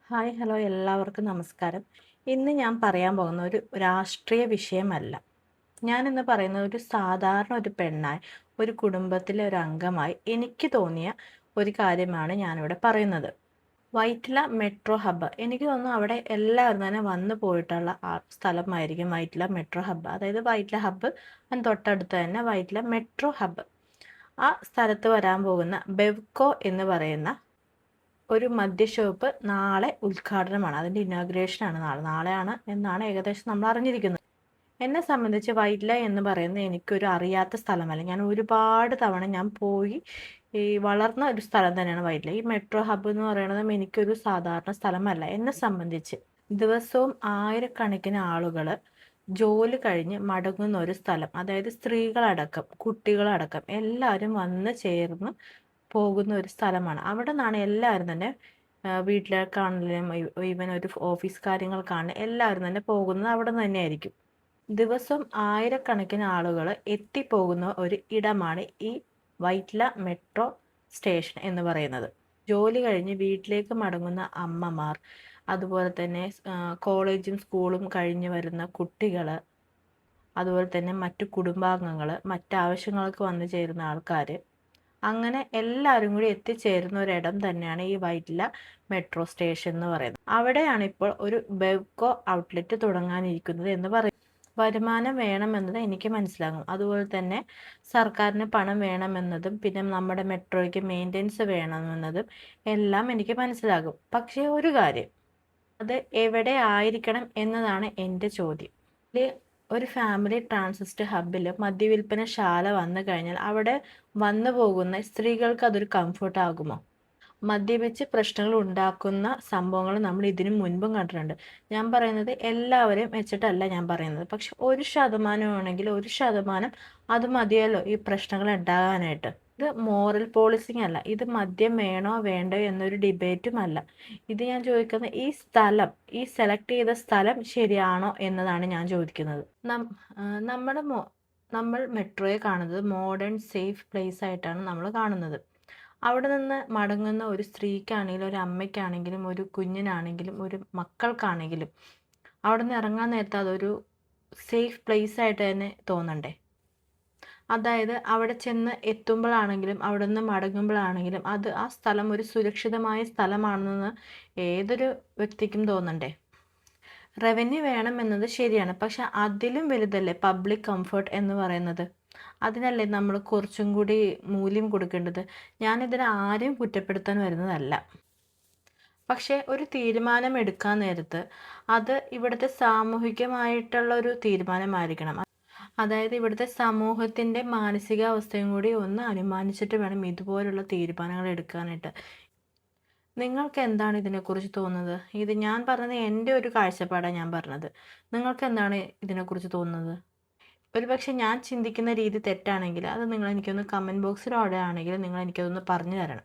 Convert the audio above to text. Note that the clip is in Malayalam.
ഹായ് ഹലോ എല്ലാവർക്കും നമസ്കാരം. ഇന്ന് ഞാൻ പറയാൻ പോകുന്ന ഒരു രാഷ്ട്രീയ വിഷയമല്ല. ഞാനിന്ന് പറയുന്നത് ഒരു സാധാരണ ഒരു പെണ്ണായി, ഒരു കുടുംബത്തിലെ ഒരു അംഗമായി എനിക്ക് തോന്നിയ ഒരു കാര്യമാണ് ഞാനിവിടെ പറയുന്നത്. Vyttila metro hub. എനിക്ക് തോന്നുന്നു അവിടെ എല്ലാവരും തന്നെ വന്നു പോയിട്ടുള്ള സ്ഥലമായിരിക്കും വൈറ്റില മെട്രോ ഹബ്ബ്. അതായത് വൈറ്റില ഹബ്ബ് അതിന് തൊട്ടടുത്ത് തന്നെ വൈറ്റില മെട്രോ ഹബ്ബ്. ആ സ്ഥലത്ത് വരാൻ പോകുന്ന ബെവ്കോ എന്ന് പറയുന്ന ഒരു മദ്യഷോപ്പ് നാളെ ഉദ്ഘാടനമാണ്. അതിൻ്റെ ഇനോഗ്രേഷനാണ് നാളെയാണ് എന്നാണ് ഏകദേശം നമ്മൾ അറിഞ്ഞിരിക്കുന്നത്. എന്നെ സംബന്ധിച്ച് വൈറ്റില എന്ന് പറയുന്നത് എനിക്കൊരു അറിയാത്ത സ്ഥലമല്ല. ഞാൻ ഒരുപാട് തവണ ഞാൻ പോയി വളർന്ന ഒരു സ്ഥലം തന്നെയാണ് വൈറ്റില. ഈ മെട്രോ ഹബ്ബ് എന്ന് പറയുന്നതും എനിക്കൊരു സാധാരണ സ്ഥലമല്ല. എന്നെ സംബന്ധിച്ച് ദിവസവും ആയിരക്കണക്കിന് ആളുകൾ ജോലി കഴിഞ്ഞ് മടങ്ങുന്ന ഒരു സ്ഥലം. അതായത് സ്ത്രീകളടക്കം കുട്ടികളടക്കം എല്ലാവരും വന്ന് ചേർന്ന് പോകുന്ന ഒരു സ്ഥലമാണ്. അവിടെ നിന്നാണ് എല്ലാവരും തന്നെ വീട്ടിലേക്കാണെങ്കിലും ഈവൻ ഒരു ഓഫീസ് കാര്യങ്ങൾക്കാണെങ്കിലും എല്ലാവരും തന്നെ പോകുന്നത് അവിടെ നിന്ന് തന്നെയായിരിക്കും. ദിവസം ആയിരക്കണക്കിന് ആളുകൾ എത്തിപ്പോകുന്ന ഒരു ഇടമാണ് ഈ വൈറ്റ്ല മെട്രോ സ്റ്റേഷൻ എന്ന് പറയുന്നത്. ജോലി കഴിഞ്ഞ് വീട്ടിലേക്ക് മടങ്ങുന്ന അമ്മമാർ, അതുപോലെ തന്നെ കോളേജും സ്കൂളും കഴിഞ്ഞ് വരുന്ന കുട്ടികൾ, അതുപോലെ തന്നെ മറ്റു കുടുംബാംഗങ്ങൾ, മറ്റാവശ്യങ്ങൾക്ക് വന്നു ചേരുന്ന ആൾക്കാർ, അങ്ങനെ എല്ലാവരും കൂടി എത്തിച്ചേരുന്ന ഒരിടം തന്നെയാണ് ഈ വൈറ്റില മെട്രോ സ്റ്റേഷൻ എന്ന് പറയുന്നത്. അവിടെയാണ് ഇപ്പോൾ ഒരു ബെവ്കോ ഔട്ട്ലെറ്റ് തുടങ്ങാനിരിക്കുന്നത് എന്ന് പറയും. വരുമാനം വേണമെന്നത് എനിക്ക് മനസ്സിലാകും. അതുപോലെ തന്നെ സർക്കാരിന് പണം വേണമെന്നതും പിന്നെ നമ്മുടെ മെട്രോയ്ക്ക് മെയിൻ്റെനൻസ് വേണമെന്നതും എല്ലാം എനിക്ക് മനസ്സിലാകും. പക്ഷേ ഒരു കാര്യം, അത് എവിടെ ആയിരിക്കണം എന്നതാണ് എൻ്റെ ചോദ്യം. ഒരു ഫാമിലി ട്രാൻസിസ്റ്റ് ഹബ്ബിൽ മദ്യവില്പനശാല വന്നു കഴിഞ്ഞാൽ അവിടെ വന്നു പോകുന്ന സ്ത്രീകൾക്ക് അതൊരു കംഫർട്ട് ആകുമോ? മദ്യപിച്ച് പ്രശ്നങ്ങൾ ഉണ്ടാക്കുന്ന സംഭവങ്ങൾ നമ്മൾ ഇതിനു മുൻപും കണ്ടിട്ടുണ്ട്. ഞാൻ പറയുന്നത് എല്ലാവരെയും വെച്ചിട്ടല്ല ഞാൻ പറയുന്നത്. പക്ഷെ 1% 1% അത് മതിയല്ലോ ഈ പ്രശ്നങ്ങൾ ഉണ്ടാകാനായിട്ട്. ഇത് മോറൽ പോളിസിങ് അല്ല, ഇത് മദ്യം വേണോ വേണ്ടോ എന്നൊരു ഡിബേറ്റും അല്ല. ഇത് ഞാൻ ചോദിക്കുന്നത് ഈ സ്ഥലം, ഈ സെലക്ട് ചെയ്ത സ്ഥലം ശരിയാണോ എന്നതാണ് ഞാൻ ചോദിക്കുന്നത്. നമ്മുടെ നമ്മൾ മെട്രോയെ കാണുന്നത് മോഡേൺ സേഫ് പ്ലേസ് ആയിട്ടാണ് നമ്മൾ കാണുന്നത്. അവിടെ നിന്ന് മടങ്ങുന്ന ഒരു സ്ത്രീക്കാണെങ്കിലും ഒരു അമ്മയ്ക്കാണെങ്കിലും ഒരു കുഞ്ഞിനാണെങ്കിലും ഒരു മക്കൾക്കാണെങ്കിലും അവിടെ നിന്ന് ഇറങ്ങാൻ നേരത്തെ അതൊരു സേഫ് പ്ലേസ് ആയിട്ട് തന്നെ തോന്നണ്ടേ? അതായത് അവിടെ ചെന്ന് എത്തുമ്പോഴാണെങ്കിലും അവിടെ നിന്ന് മടങ്ങുമ്പോഴാണെങ്കിലും അത് ആ സ്ഥലം ഒരു സുരക്ഷിതമായ സ്ഥലമാണെന്ന് ഏതൊരു വ്യക്തിക്കും തോന്നണ്ടേ? റവന്യൂ വേണമെന്നത് ശരിയാണ്, പക്ഷെ അതിലും വലുതല്ലേ പബ്ലിക് കംഫർട്ട് എന്ന് പറയുന്നത്. അതിനല്ലേ നമ്മൾ കുറച്ചും കൂടി മൂല്യം കൊടുക്കേണ്ടത്. ഞാനിതിനെ ആരെയും കുറ്റപ്പെടുത്താൻ വരുന്നതല്ല. പക്ഷേ ഒരു തീരുമാനം എടുക്കാൻ നേരത്ത് അത് ഇവിടുത്തെ സാമൂഹികമായിട്ടുള്ള ഒരു തീരുമാനമായിരിക്കണം. അതായത് ഇവിടുത്തെ സമൂഹത്തിൻ്റെ മാനസികാവസ്ഥയും കൂടി ഒന്ന് അനുമാനിച്ചിട്ട് വേണം ഇതുപോലുള്ള തീരുമാനങ്ങൾ എടുക്കാനായിട്ട്. നിങ്ങൾക്ക് എന്താണ് ഇതിനെക്കുറിച്ച് തോന്നുന്നത്? ഇത് ഞാൻ പറഞ്ഞത് എൻ്റെ ഒരു കാഴ്ചപ്പാടാണ് ഞാൻ പറഞ്ഞത്. നിങ്ങൾക്ക് എന്താണ് ഇതിനെക്കുറിച്ച് തോന്നുന്നത്? ഒരുപക്ഷെ ഞാൻ ചിന്തിക്കുന്ന രീതി തെറ്റാണെങ്കിൽ അത് നിങ്ങൾ എനിക്കൊന്ന് കമൻറ്റ് ബോക്സിലൂടെ ആണെങ്കിലും നിങ്ങൾ എനിക്കതൊന്ന് പറഞ്ഞു തരണം.